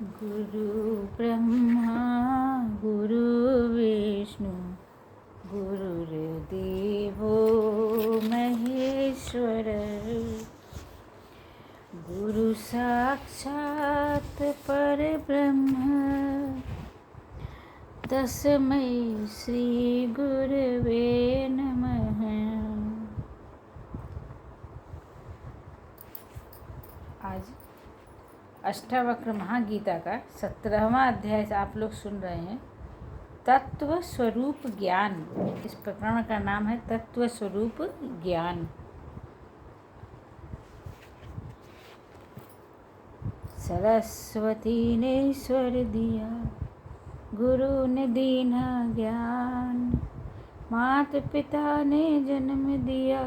गुरु ब्रह्मा गुरु विष्णु गुरुर्देवो महेश्वर गुरु साक्षात् परब्रह्म तस्मै श्री गुरवे नमः। आज अष्टावक्र महागीता का 17वां अध्याय आप लोग सुन रहे हैं। तत्व स्वरूप ज्ञान, इस प्रकरण का नाम है तत्व स्वरूप ज्ञान। सरस्वती ने स्वर दिया, गुरु ने दीना ज्ञान, माता पिता ने जन्म दिया,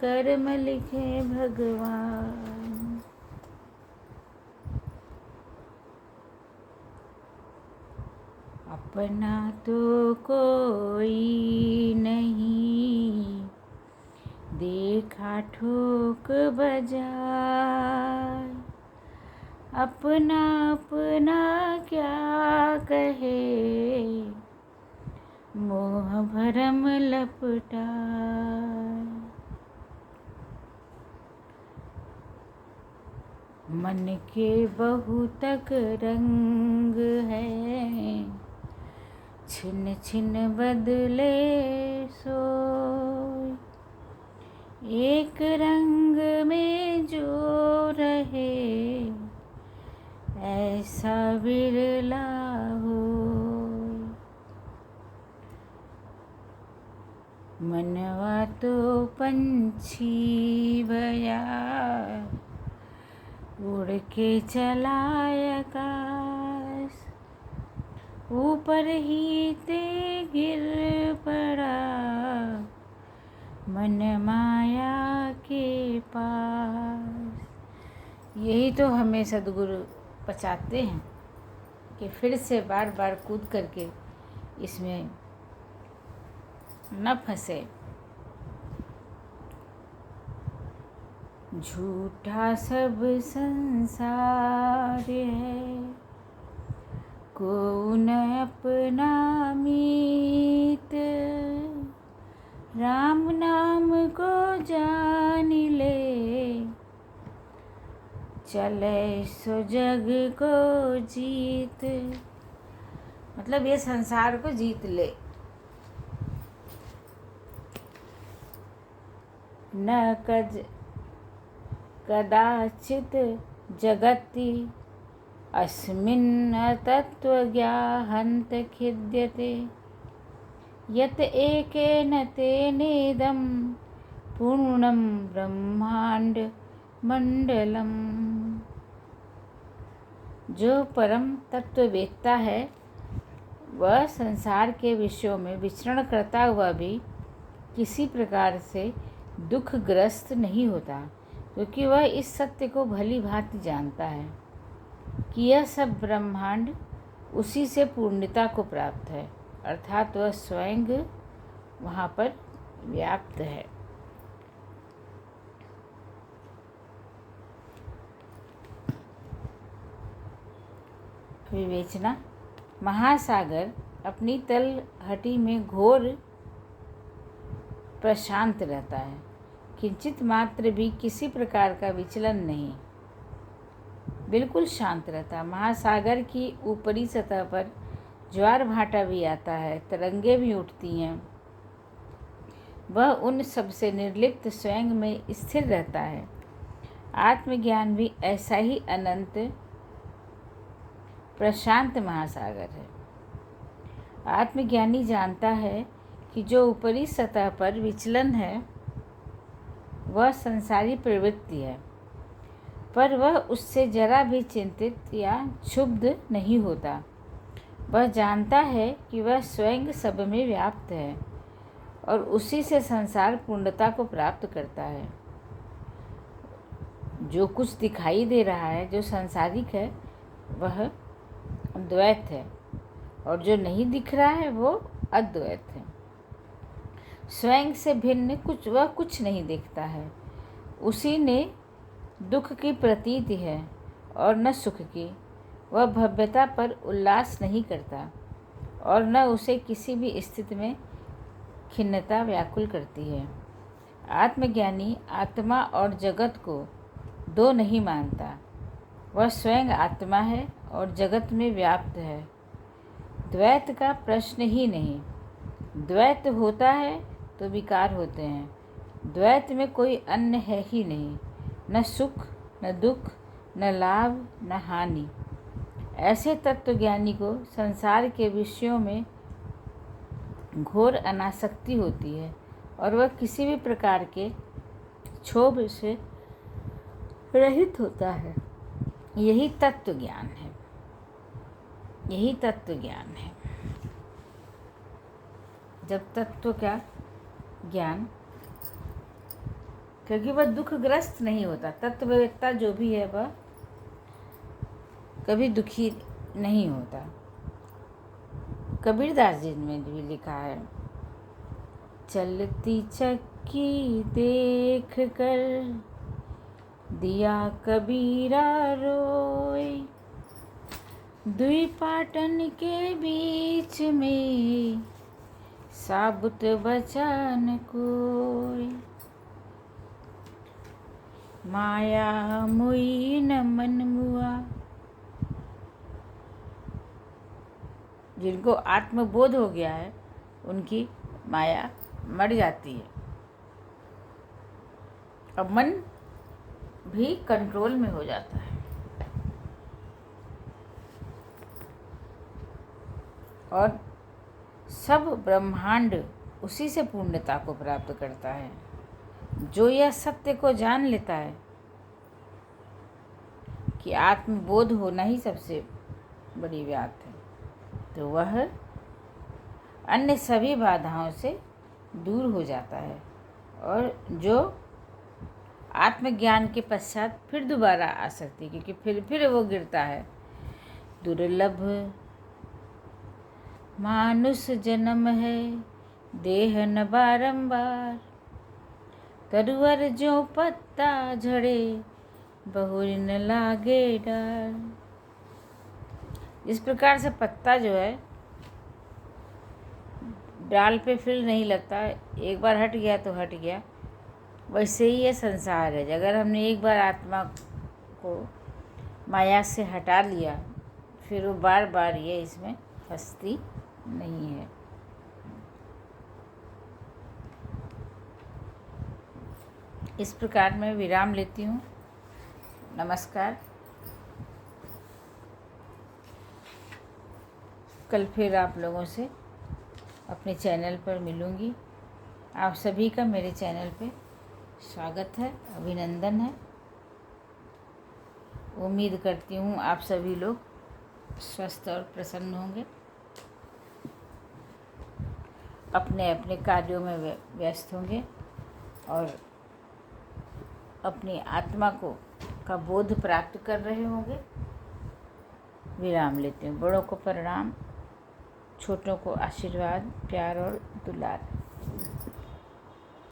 कर्म लिखे भगवान। अपना तो कोई नहीं, देखा ठोक बजाए, अपना अपना क्या कहे, मोह भरम लपटाए। मन के बहुतक रंग है, छिन छिन बदले सोई, एक रंग में जो रहे, ऐसा बिरला हो। मनवा तो पंछी भया, उड़ के चला आकाश, ऊपर ही ते गिर पड़ा, मन माया के पास। यही तो हमें सद्गुरु बचाते हैं कि फिर से बार बार कूद करके इसमें न फंसे। झूठा सब संसार है, को न अपना मीत, राम नाम को जान ले, चले सो जग को जीत। मतलब ये संसार को जीत ले। न कदाचित जगति अस्मिन् तत्त्वज्ञाहन्त खिद्यते, यत एकेन तेनेदं पूर्णं ब्रह्मांड मंडलम। जो परम तत्ववेत्ता है वह संसार के विषयों में विचरण करता हुआ भी किसी प्रकार से दुखग्रस्त नहीं होता, क्योंकि वह इस सत्य को भली भांति जानता है कि यह सब ब्रह्मांड उसी से पूर्णता को प्राप्त है, अर्थात वह स्वयं वहाँ पर व्याप्त है। विवेचना। महासागर अपनी तलहटी में घोर प्रशांत रहता है, किंचित मात्र भी किसी प्रकार का विचलन नहीं, बिल्कुल शांत रहता। महासागर की ऊपरी सतह पर ज्वार भाटा भी आता है, तरंगे भी उठती हैं, वह उन सब से निर्लिप्त स्वयं में स्थिर रहता है। आत्मज्ञान भी ऐसा ही अनंत प्रशांत महासागर है। आत्मज्ञानी जानता है कि जो ऊपरी सतह पर विचलन है वह संसारी प्रवृत्ति है, पर वह उससे जरा भी चिंतित या क्षुब्ध नहीं होता। वह जानता है कि वह स्वयं सब में व्याप्त है और उसी से संसार पूर्णता को प्राप्त करता है। जो कुछ दिखाई दे रहा है, जो सांसारिक है, वह द्वैत है, और जो नहीं दिख रहा है वो अद्वैत है। स्वयं से भिन्न वह कुछ नहीं दिखता है। उसी ने दुख की प्रतीति है और न सुख की। वह भव्यता पर उल्लास नहीं करता और न उसे किसी भी स्थिति में खिन्नता व्याकुल करती है। आत्मज्ञानी आत्मा और जगत को दो नहीं मानता। वह स्वयं आत्मा है और जगत में व्याप्त है। द्वैत का प्रश्न ही नहीं। द्वैत होता है तो विकार होते हैं। द्वैत में कोई अन्य है ही नहीं, न सुख न दुख, न लाभ न हानि। ऐसे तत्वज्ञानी को संसार के विषयों में घोर अनासक्ति होती है और वह किसी भी प्रकार के क्षोभ से रहित होता है। यही तत्व ज्ञान है। यही तत्व ज्ञान है। जब तत्व का ज्ञान, क्योंकि वह दुखग्रस्त नहीं होता। तत्ववेत्ता जो भी है वह कभी दुखी नहीं होता। कबीरदास जी ने भी लिखा है, चलती चक्की देख कर दिया कबीरा रोए, दुई पाटन के बीच में साबुत बचा न कोई। माया मुई न मन मुआ। जिनको आत्मबोध हो गया है उनकी माया मर जाती है। अब मन भी कंट्रोल में हो जाता है और सब ब्रह्मांड उसी से पूर्णता को प्राप्त करता है। जो यह सत्य को जान लेता है कि आत्मबोध होना ही सबसे बड़ी बात है, तो वह अन्य सभी बाधाओं से दूर हो जाता है और जो आत्मज्ञान के पश्चात फिर दोबारा आ सकती है, क्योंकि फिर वो गिरता है। दुर्लभ मानुष जन्म है, देह न बारंबार, तरुवर जो पत्ता झड़े, बहुर न लागे डार। जिस प्रकार से पत्ता जो है डाल पे फिर नहीं लगता, एक बार हट गया तो हट गया, वैसे ही ये संसार है। अगर हमने एक बार आत्मा को माया से हटा लिया, फिर वो बार बार ये इसमें फंसती नहीं है। इस प्रकार मैं विराम लेती हूँ। नमस्कार। कल फिर आप लोगों से अपने चैनल पर मिलूँगी। आप सभी का मेरे चैनल पे स्वागत है, अभिनंदन है। उम्मीद करती हूँ आप सभी लोग स्वस्थ और प्रसन्न होंगे, अपने अपने कार्यों में व्यस्त होंगे और अपनी आत्मा का बोध प्राप्त कर रहे होंगे। विराम लेते हैं। बड़ों को प्रणाम, छोटों को आशीर्वाद, प्यार और दुलार।